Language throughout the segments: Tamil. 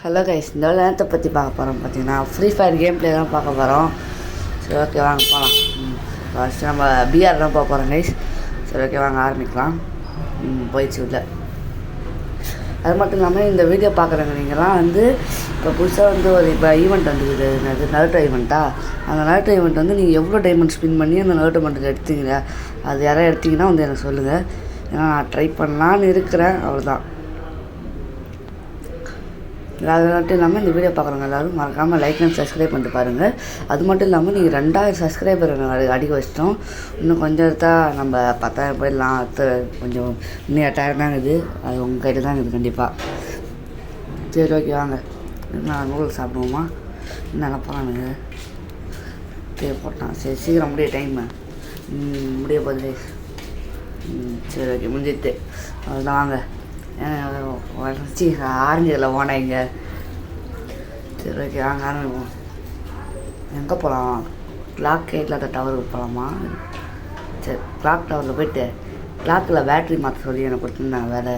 ஹலோ கைஸ், இந்த நேரத்தை பற்றி பார்க்க போகிறோம். பார்த்தீங்கன்னா ஃப்ரீ ஃபயர் கேம் ப்ளே தான் பார்க்க போகிறோம். சரி, ஓகே வாங்க போகலாம். ஃபஸ்ட்டு நம்ம பிஆர் தான் போக போகிறோம் கைஸ். சரி, ஓகே வாங்க ஆரம்பிக்கலாம். போயிடுச்சு உள்ள. அது மட்டும் இல்லாமல் இந்த வீடியோ பார்க்குறவங்க நீங்கள்லாம் இப்போ புதுசாக ஒரு இப்போ ஈவெண்ட் வந்துக்குது. அது நருட்டோ ஈவெண்ட்டா. அந்த நருட்டோ ஈவெண்ட் நீங்கள் எவ்வளோ டைமண்ட் ஸ்பின் பண்ணி அந்த நருட்டோ ஈவெண்ட்டுக்கு எடுத்தீங்க, அது யாராவது எடுத்திங்கன்னா எனக்கு சொல்லுங்கள். ஏன்னா நான் ட்ரை பண்ணலான்னு இருக்கிறேன், அவ்வளோதான். அது மட்டும் இல்லாமல் இந்த வீடியோ பார்க்குறவங்க எல்லோரும் மறக்காமல் லைக் அண்ட் சப்ஸ்கிரைப் பண்ணிட்டு பாருங்கள். அது மட்டும் இல்லாமல் நீங்கள் 2000 சப்ஸ்கிரைபர் அடிக்க வச்சிட்டோம். இன்னும் கொஞ்சம் எடுத்தால் நம்ம 10,000 போயிடலாம். கொஞ்சம் இன்னும் 8,000 தான் இருக்குது. அது உங்கள் கையில் தான் இருக்குது கண்டிப்பாக. சரி, ஓகே வாங்க. நான் நூடுல்ஸ் சாப்பிடுவோமா? என்ன போகலானுங்க சரி போட்டான். சரி சீக்கிரம் முடிய டைமு முடிய போகுது. சரி, ஓகே முடிஞ்சிட்டு அதுதான் வாங்க. வளர்ச்சி ஆரஞ்சில் ஓனாங்க. சரி, ஓகே வாங்க ஆரம்பிப்போம். எங்கே போகலாம்? கிளாக் இல்லாத டவருக்கு போகலாமா? சரி, கிளாக் டவரில் போய்ட்டு கிளாக்கில் பேட்ரி மாற்ற சொல்லி எனக்கு கொடுத்துருந்தாங்க வேலை.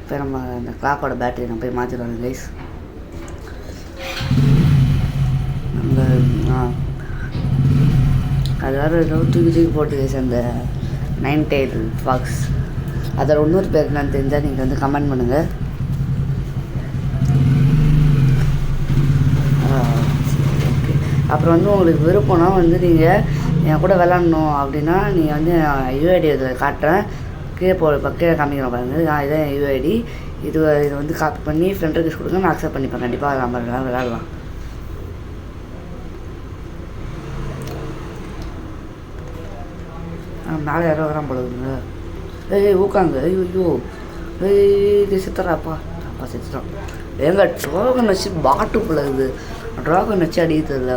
இப்போ நம்ம அந்த கிளாக்கோட பேட்டரி நான் போய் மாற்றிடுவாங்க கைஸ். நம்ம அது வேறு ஏதோ தூக்கி போட்டு கைஸ் அந்த 9 tail fox. அதில் இன்னொரு பேர் என்னன்னு தெரிஞ்சால் நீங்கள் கமெண்ட் பண்ணுங்கள். ஓகே, அப்புறம் உங்களுக்கு விருப்பம்னா நீங்கள் என் கூட விளாட்ணும் அப்படின்னா நீங்கள் யூஐடி இதில் காட்டுறேன். கீழே கீழே காமிக்கிறோம் பாருங்கள். இதான் என் யூஐடி. இதை காப்பி பண்ணி ஃப்ரெண்ட் ரிக்வெஸ்ட் கொடுங்க, நான் அக்செப்ட் பண்ணிப்பேன். கண்டிப்பாக நம்ம விளாடலாம். மேலே யாரோ வரான் போடுதுங்க. ஊக்காங்க. ஐயோ இது சித்தராப்பா செத்துட்டான். எங்கள் ட்ராகன் வச்சு பாட்டுக்குள்ள இருக்குது. ட்ராகன் வச்சு அடிக்கிறதில்ல.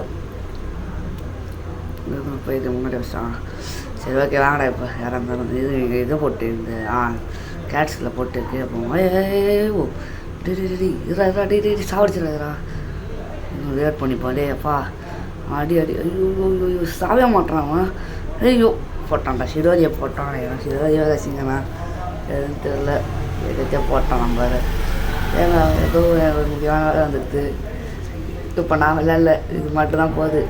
இப்போ இது முன்னாடி வச்சிட்டான். சரி, ஓகே வாங்கடா. இப்போ யாராக இருந்தாலும் இதை போட்டு இந்த கேட்ஸில் போட்டு கீழே போவோம். ஓ டே சாவடிச்சிடாதரா. வேட் பண்ணிப்போம். அப்பா அடி ஐயோ சாவே மாட்டான் அவன். ஐயோ போட்டான்டா. சிரோதியை போட்டான். சிரோதியை ரசிங்கண்ணா எதுன்னு தெரில. எதுக்கே போட்டான். நம்ம ஏதோ ஒரு முக்கியமான வேலை வந்துடுது. இப்போ நான் விளையாடல, இது மட்டும்தான் போகுது.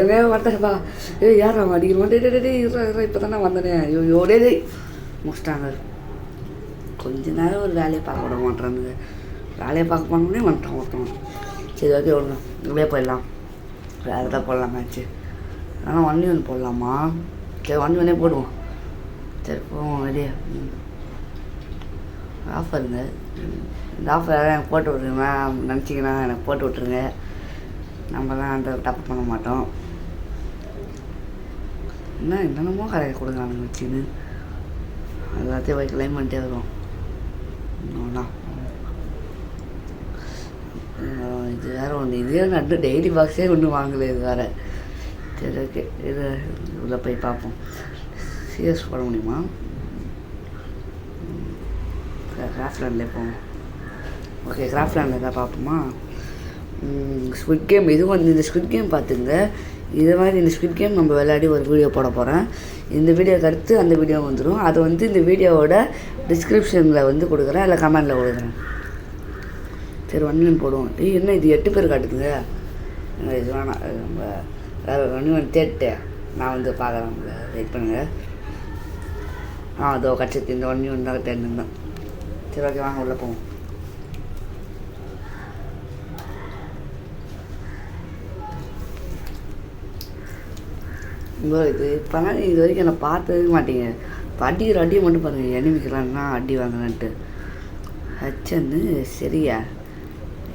எங்கே வரட்டப்பா? யார் அவன் அடிக்கணும்? இப்போ தானே வந்தனே. ஐயோ டே முடிச்சிட்டாங்க. கொஞ்ச நேரம் ஒரு வேலையை பார்க்க விட மாட்டேறானுங்க. வேலையை பார்க்க போனோடனே வந்துட்டான் ஒருத்தவன். சரி, ஓகே விடுங்க, இப்படியே போயிடலாம். வேறு எதாவது போடலாம் மேட்ச்சு. ஆனால் 1v1 போடலாமா? சரி 1v1 போடுவோம். சரி போவோம் வெளியே. ஆஃபருங்க. இந்த ஆஃபர் யாரும் எனக்கு போட்டு விட்ருங்க. நினச்சிங்கன்னா எனக்கு போட்டு விட்ருங்க. நம்மலாம் அந்த தப்பு பண்ண மாட்டோம். என்னென்னமோ கரையை கொடுக்குறானுங்க வச்சுன்னு. எல்லாத்தையும் போய் கிளைம் பண்ணிட்டே வரும். இது வேறு ஒன்று. இதே நட்டு டெய்லி பாக்ஸே ஒன்றும் வாங்கலை. இது வேறு. சரி, ஓகே இது உள்ளே போய் பார்ப்போம். சிஎஸ் போட முடியுமா? கிராஃப்ட்லேண்ட்லேயே போவோம். ஓகே, கிராஃப்ட்லேண்டில் தான் பார்ப்போமா? Squid game. இந்த ஸ்குவிட் கேம் பார்த்துங்க. இது மாதிரி இந்த ஸ்குவிட் கேம் நம்ம விளையாடி ஒரு வீடியோ போட போகிறேன். இந்த வீடியோக்கு அடுத்து அந்த வீடியோ வந்துடும். அதை இந்த வீடியோவோட டிஸ்கிரிப்ஷனில் கொடுக்குறேன், இல்லை கமெண்டில் கொடுக்குறேன். சரி 1v1 போடுவோம். என்ன இது 8 பேர் காட்டுதுங்க. இது வேணாம். நம்ம வேறு 1v1 தேட்டு நான் பார்க்குறேன். வெயிட் பண்ணுங்கள். அதோ கட்சி இந்த 1v1 தான் தேடிருந்தேன். சரி, ஓகே வாங்க உள்ளே போவோம். இது இப்போலாம் இது வரைக்கும் என்னை பார்த்தவே மாட்டீங்க. இப்போ அடிக்கிற அடியை மட்டும் பாருங்கள். எனிமிக்கலாம்னா அடி வாங்கினேன்ட்டு. ஹச்சன்னு சரியா?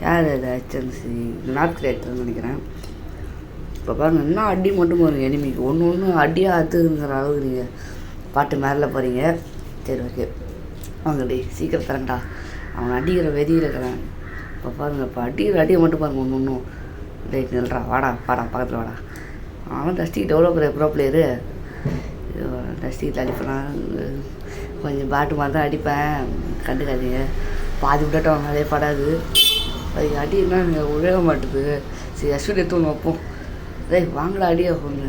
யார் அது? ஹச்சன்சி நார்த் கிரியேட்டர்னு நினைக்கிறேன். இப்போ பாருங்கள், என்ன அடி மட்டும் பாருங்கள். எனிமிக்கு ஒன்று அடியாக ஆத்துங்கிற அளவுக்கு நீங்கள் பாட்டு மேலே போகிறீங்க. சரி, ஓகே வாங்கடி சீக்கிரம் தரேன்டா. அவன் அடிக்கிற வெதியில் இருக்கிறான். இப்போ பாருங்கள், இப்போ அடிக்கிற அடியை மட்டும் பாருங்கள். ஒன்றும் ரைட் நில்றா. வாடா பக்கத்தில் வாடா. அவன் டஸ்டிக்கிட்ட எவ்வளோ பெரிய ப்ரோ பிளேயரு. டஸ்டிக்கிட்ட அடிப்பனா கொஞ்சம் பாட்டு மாதிரி தான் அடிப்பேன், கண்டுக்காதீங்க. பாதி விட்டுட்டோம், அதே படாது. அது அடினா உழக மாட்டுது. சரி அஸ்வின் எடுத்து ஒன்று வைப்போம். வாங்கடா அடியா பொண்ணு.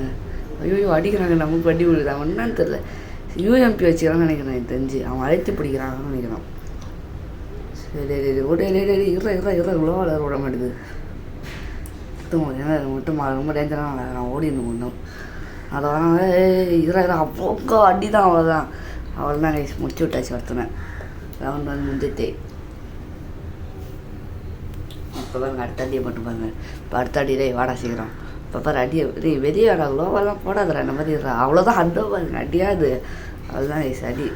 ஐயோ அடிக்கிறாங்க, நமக்கு அடி விழுது. அவன் என்னன்னு தெரில, யூஎம்பி வச்சுக்கிறான்னு நினைக்கிறேன். எனக்கு தெரிஞ்சு அவன் அழைத்து பிடிக்கிறாங்கன்னு நினைக்கிறான். சரி இவ்வளோ விட மாட்டேது. ஏன்னா மட்டும் ரொம்ப டேஞ்சராக நான் ஓடிடணும் ஒன்றும். அதை வராங்க அப்போ அடி தான். அவ்வளோதான் கைஸ், முடிச்சு விட்டாச்சு. ஒருத்தனை ரவுண்ட் வந்து முடிஞ்சிட்டே. இப்போ பாருங்க அடுத்த அடியை மட்டும் பாருங்க. இப்போ அடுத்த அடியே வாடா சீக்கிரம். இப்போ பாரு அடியை வெளியே வாடா, லோவெல்லாம் போடாதுடா இந்த மாதிரி. அவ்வளோதான் அண்டோ பாருங்க, அடியாது. அதுதான் கைஸ் அடி.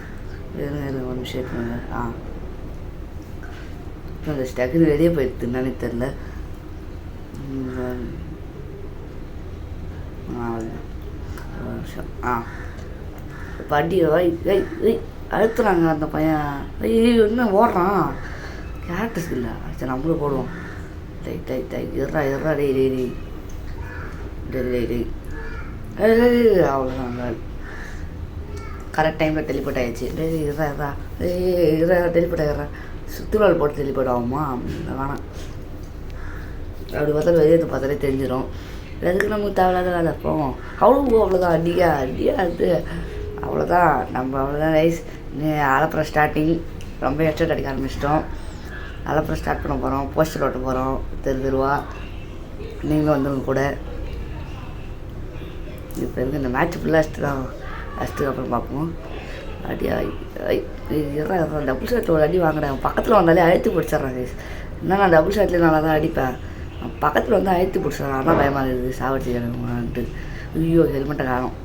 ஒரு நிமிஷம் இருக்குங்க. இப்போ அந்த ஸ்டக்குன்னு வெளியே போயிடுது, என்னன்னு தெரில. இப்போ அடி அழுத்துறாங்க அந்த பையன். என்ன ஓடுறான், கேரக்டர்ஸ் இல்லை. சரி நம்மளும் போடுவோம். எறா டெய் அவ்வளோதான். கரெக்ட் டைமில் டெலிபோர்ட் ஆகிடுச்சு. டெலிபோர்ட் ஆகிடுறேன். சுற்றுலால் போட்டு டெலிபோர்ட் ஆகுமா, வேணாம். அப்படி பார்த்தாலும் வெளியே பார்த்தாலே தெரிஞ்சிடும். எதுக்கு நமக்கு தேவையில்லாத வேலை போவோம். அவ்வளோதான் அடியா அது அவ்வளோதான். நம்ம அவ்வளோதான் ரைஸ். அலப்புறம் ஸ்டார்டிங் ரொம்ப எக்ஸ்ட்ரா அடிக்க ஆரம்பிச்சிட்டோம். அலப்புறம் ஸ்டார்ட் பண்ண போகிறோம். போஸ்டர் ஓட்ட போகிறோம் தெருவா. நீங்களும் வந்துடுங்க கூட. இப்போ இருக்கு இந்த மேட்ச் ஃபுல்லாக அடிச்சுட்டு அப்புறம் பார்ப்போம். அடியா டபுள் ஷாட்டில் ஒரு அடி வாங்குறேன். பக்கத்தில் வந்தாலே அழுத்தி பிடிச்சிட்றேன் கைஸ். இன்னும் நான் டபுள் ஷாட்லேயே நல்லா தான் அடிப்பேன். பக்கத்தில் வந்து அழுத்தி பிடிச்சிட்றேன். ஆனால் பயமாக இருக்குது, சாவடிச்சுட்டு. ஐயோ ஹெல்மெட்டை காணும்,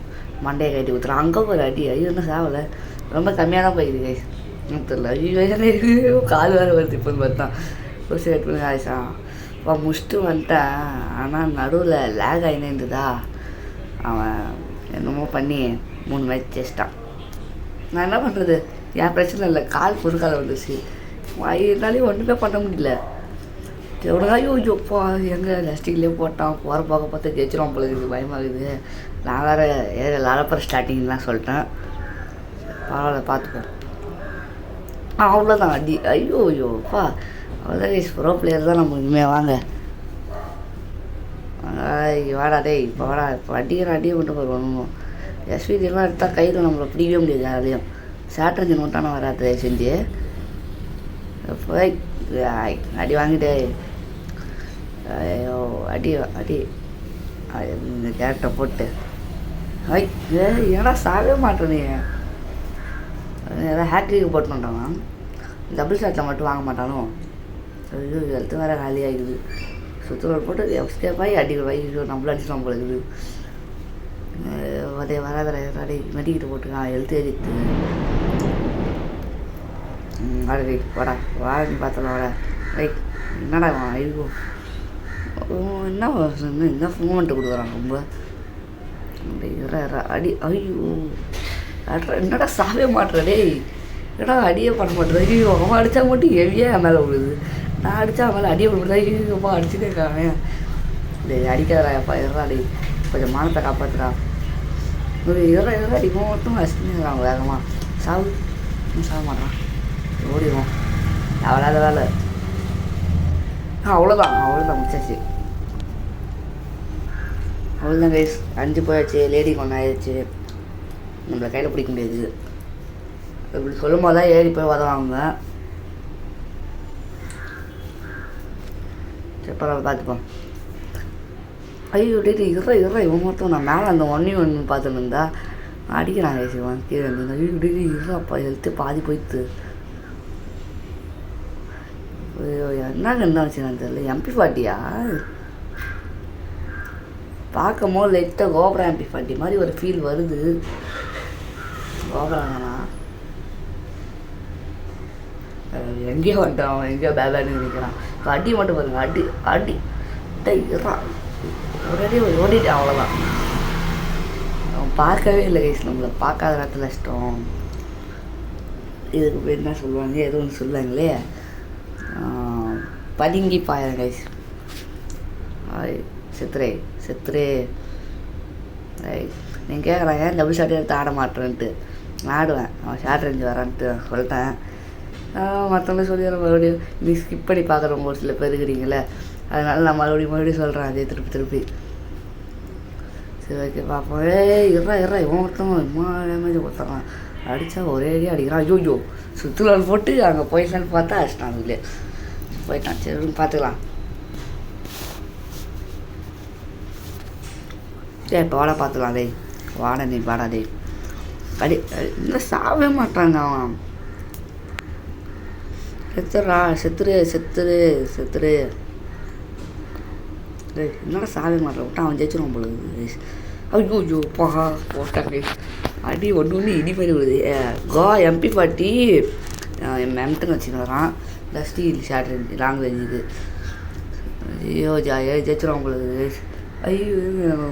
மண்டையை கட்டி ஊற்றுறேன். அங்கே ஒரு அடி. ஐயோ இன்னும் சாவலை, ரொம்ப கம்மியாக தான் போயிடுது கைஸ். எனக்கு தெரியல. ஐயோ கால் வேறு வருது. இப்போ பார்த்தா ஒரு சரி பண்ணி ஆயிடுச்சா. இப்போ முடிச்சுட்டு வந்துட்டேன். ஆனால் நடுவில் லேக் ஆகினே இருந்ததா. அவன் என்னமோ பண்ணி 3 மேட்ச் ஜெயிச்சிட்டான். நான் என்ன பண்ணுறது, என் பிரச்சனை இல்லை. கால் பொறுக்கால வந்துச்சு. இருந்தாலையும் ஒன்றுமே பண்ண முடியல. எவ்வளோ ஐயோப்பா எங்கே லாஸ்டிக்லேயே போட்டான். போகிற பார்க்க பார்த்தா ஜெயிச்சிரும் போல இருக்குது, பயமாகுது. நான் வேறு அலப்புறம் ஸ்டார்டிங்லாம் சொல்லிட்டேன். பரவாயில்ல பார்த்துப்போம். அவ்வளோதான் அடி. ஐயோப்பா அவ்வளோதான். ப்ரோ பிளேயர் தான் நம்ம இனிமேல். வாங்க வாடா டேய். இப்போ வாடா. இப்போ அடியை மட்டும் வருவோம். எஸ்விடிலாம் எடுத்தால் கையில் நம்மளை பிடிக்கவே முடியாது யாரையும். சேட்டர்ஜன் மட்டும் வராது செஞ்சு. போய் அடி வாங்கிட்டே. ஐயோ அடி இந்த கேரக்டரை போட்டு. ஏன்னா சாகவே மாட்டேனே. ஏதாவது ஹேட்ரிக்கு போட்டு பண்ணுறான். டபுள் ஷாட்டில் மட்டும் வாங்க மாட்டானோ. ஐயோ ஹெல்த்து வேறு காலி ஆகிடுது. சுற்றுலா போட்டு எஸ்கேப் ஆகி அடிக்கிற நம்மளும் அடிச்சுலாம் போல இருக்குது. அதே வராத மெடிக்கிட்டு போட்டுருக்கான். ஹெல்த் ஏறிட்டு வாடா நீ பார்த்தலாம் வாடா. என்னடா ஐயோ என்ன மூமெண்ட்டு கொடுக்குறான் ரொம்ப. அடி ஐயோ என்னடா சாவே மாட்டுறடே. என்னடா அடியே பண்ண மாட்டேது. ஐயோ அவன் அடித்தா மட்டும் ஹெவியாக என் மேலே விழுது. நான் அடித்தா அவன் மேலே அடியே விழுந்தா. ஐயோப்பா அடிச்சுட்டே இருக்காங்க. அடிக்காதராப்பா அடி. கொஞ்சம் மானத்தை காப்பாற்றுறா. ஒரு அடிக்கும் மட்டும் அடிச்சுருக்காங்க வேகமாக. சாக மாட்டான். ஓடிடுவோம். அவளாத வேலை. அவ்வளோதான் முடிச்சாச்சு. அவ்வளோதான் கைஸ். 5 போயாச்சு. லேடி கொண்டு ஆயிடுச்சு. நம்மளை கையில் பிடிக்க முடியாது. இப்படி சொல்லும் போது தான் ஏறி போய் உதவாங்க. சரி பரவாயில்ல பார்த்துப்போம். ஐயோ டேட்டு இவன் மட்டும் நான் மேலே அந்த 1v1 பார்த்துன்னு இருந்தா அடிக்கிறாங்க சிவன் கீழே இருந்து. ஐயோ டேட்டு இருப்பா ஹெல்த்து பாதி போயிடுத்து. ஐயோ என்ன வச்சுன்னு தெரியல. MP40 பார்க்கும் போது லைட்டாக கோபுரா MP40 மாதிரி ஒரு ஃபீல் வருது. கோபுராங்கண்ணா எங்கேயோ வந்துட்டான். எங்கேயோ பேபான்னு நினைக்கிறான். இப்போ அடி மட்டும் பாருங்க. அடி ஓடிட்டு அவ்வளோதான். அவன் பார்க்கவே இல்லை கைஸ். நம்மளை பார்க்காத நேரத்தில் இஷ்டம். இதுக்கு பேர் என்ன சொல்லுவாங்க, ஏதோ ஒன்று சொல்லுவாங்களே, பதுங்கி பாயிரம் கைஸ். செத்துரே நீங்கள் கேட்குறாங்க டபுள் ஷாட் எடுத்து ஆட மாட்டேன்ட்டு. ஆடுவேன். அவன் ஷார்ட் ரேஞ்ச் வரான்ட்டு சொல்லிட்டேன். மற்றவங்க சொல்லிடுறேன் மறுபடியும். நீ ஸ்கிப் பண்ணி பார்க்குறவங்க ஒரு சில பேர் இருக்கிறீங்களே, அதனால நான் மறுபடியும் சொல்கிறேன் அதே திருப்பி. சரி ஓகே பார்ப்போம். இறா இவன் ஒருத்தவன் இம்மா டேமேஜ் கொடுத்துறான். அடித்தா ஒரே அடி அடிக்கிறான். ஐயோ சுற்றுலால் போட்டு அங்கே போயிடலான்னு பார்த்தா அடிச்சிட்டான். அதுலேயே போயிட்டான். சரி பார்த்துக்கலாம். சரி இப்போ வாடா பார்த்துக்கலாம். டேய் வாடா நீ வாடா டேய். அடி இன்னும் சாவே மாட்டாங்க. அவன் செத்துறா செத்துரு என்னடா சாவே மாட்டான். விட்டா அவன் ஜெயிச்சிருவான் பொழுது. ஐயோ போட்டாங்க. அடி ஒன்று இடி மாதிரி விடுது. MP40 M10 வச்சுக்கிறான். ஸ்டீல் ஷார்ட் ரேஞ்ச் லாங் ரேஞ்சுக்கு. ஐயோ ஜாலியாக ஜெயிச்சிருவான் பொழுது. ஐயோ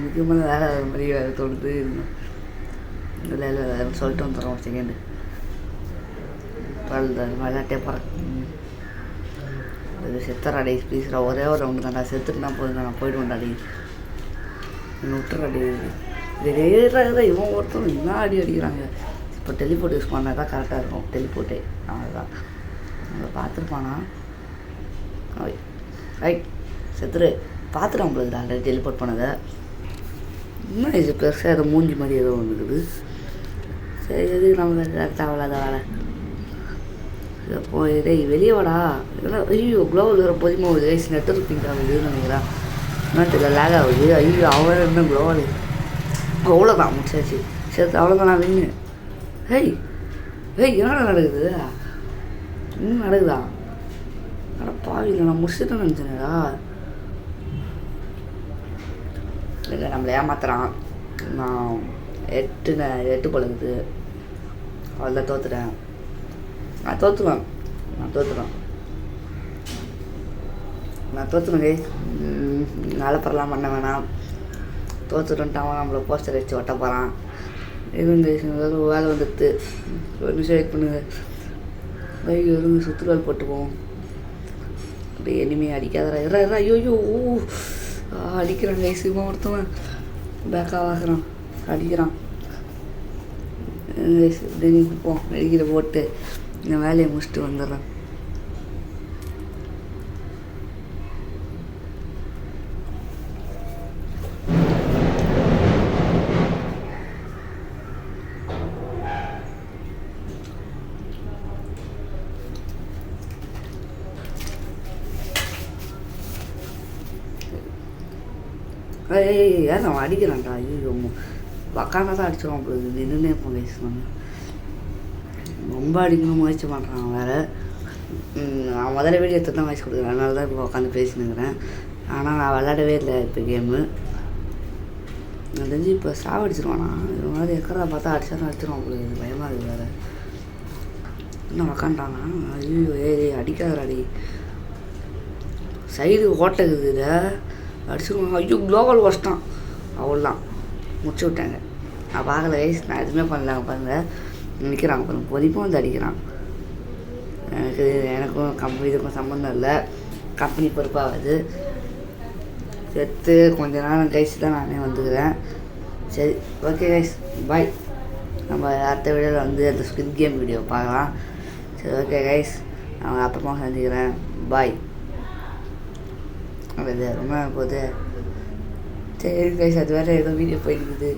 முக்கியமான வேலை மாதிரி வேலை தோணுது. இல்லை சொல்லிட்டு வந்துடுறோம் ஒரு செகண்டு. விளையாட்டே போகிறேன். அது செத்துறாடி ப்ளீஸ்ரா. ஒரே ஒரு ரவுண்டு தான்டா. செத்துட்டுனா போதுங்க. நான் போய்டுவேன்டா. அடி விட்டுறாடி. இதே இவன் ஒருத்தரும் என்ன அடிக்கிறாங்க. இப்போ டெலிபோர்ட் யூஸ் பண்ணால் தான் கரெக்டாக இருக்கும். டெலிபோர்ட்டே அதுதான் அதை பார்த்துருப்பானா. செத்துரு பார்த்துட்டு உங்களுக்கு ஆல்ரெடி டெலிபோர்ட் பண்ணதை. இன்னும் இது பெருசாக ஏதோ மூஞ்சி மாதிரி ஏதோ வந்துருக்குது. சரி எதுக்கு நம்ம தேவையில்லாத வேலை. போய் வெளியே வாடா. ஐயோ க்ளோவில் வர போதுமா ஒரு வயசு நெட்டு இருப்பீங்க இதுன்னு நினைக்கிறான். என்ன தெரியல லேக் ஆகுது. ஐயோ அவன் இன்னும் க்ளோவல் அவ்வளோதான் முடிச்சாச்சு. சரி அவ்வளோதான் நான் வின்னு. என்னடா நடக்குது. இன்னும் நடக்குதா. ஆனால் பாவியில் நான் முடிச்சுட்டேன்னு நினச்சேனேடா. இல்லை நம்மளை ஏமாத்துறான். நான் 8 பழகுது. அவள் தோத்துட்டேன். நான் தோற்றுவேன். நாளப்பறலாம் பண்ண வேணாம். தோற்றுட்டான். நம்மளை போஸ்டர் வச்சு ஒட்ட போகிறான். இது வேலை வந்துடுது. ஒரு நிமிஷம் வெயிட் பண்ணுங்க. ஐயோ சுற்றுலால் போட்டுப்போம். அப்படியே இனிமேல் அடிக்காதரா. ஐயோ அடிக்கிறான். கைசுமா ஒருத்தவன் பேக்காக வாங்குறான். அடிக்கிறான். போம் அடிக்கிற போட்டு இந்த வேலையை முடிச்சுட்டு வந்துடுறேன். ஏன் அவன் அடிக்கிறான்டா. ஐயோ உக்காண்டா தான் அடிச்சிடுவான். அப்படி நின்றுனே இருப்பான். கைஸ் ரொம்ப அடிக்கணும் முயற்சி பண்ணுறான். வேறு நான் முதல்ல வீடியோ எடுத்து தான் வயசு கொடுக்குறேன். அதனால தான் இப்போ உட்காந்து பேசினுக்கிறேன். ஆனால் நான் விளையாடவே இல்லை இப்போ கேமு. நான் தெரிஞ்சு இப்போ சாவடிச்சிருவானா. இது மாதிரி எக்கறா பார்த்தா அடிச்சிடுவான். உங்களுக்கு பயமாக இருக்குது. வேறு இன்னும் உக்காண்டானா. ஐயோ அடிக்காதராடி. சைடு ஓட்டக்குது. இதை அடிச்சிருவான். ஐயோ க்ளோவல் வச்சிட்டான். அவ்வளோதான் முடிச்சு விட்டாங்க. நான் பார்க்கல வயசு. நான் எதுவுமே பண்ணலாங்க. பாருங்கள் நிற்கிறாங்க. பாருங்கள் பொதிப்பும் வந்து அடிக்கிறான். எனக்கும் இதுக்கும் சம்மந்தம் இல்லை. கம்பெனி பொறுப்பாகுது. செத்து கொஞ்ச நேரம் கழிச்சு தான் நானே வந்துக்கிறேன். சரி ஓகே கைஸ் பாய். நம்ம அடுத்த வீடியோவில் வந்து அந்த ஸ்குவிட் கேம் வீடியோ பார்க்கலாம். சரி ஓகே கைஸ் நான் அப்புறமா சந்திக்கிறேன். பாய். அது ரொம்ப போகுது. சரி கைஸ் அது வேறு ஏதோ வீடியோ போயிருக்குது.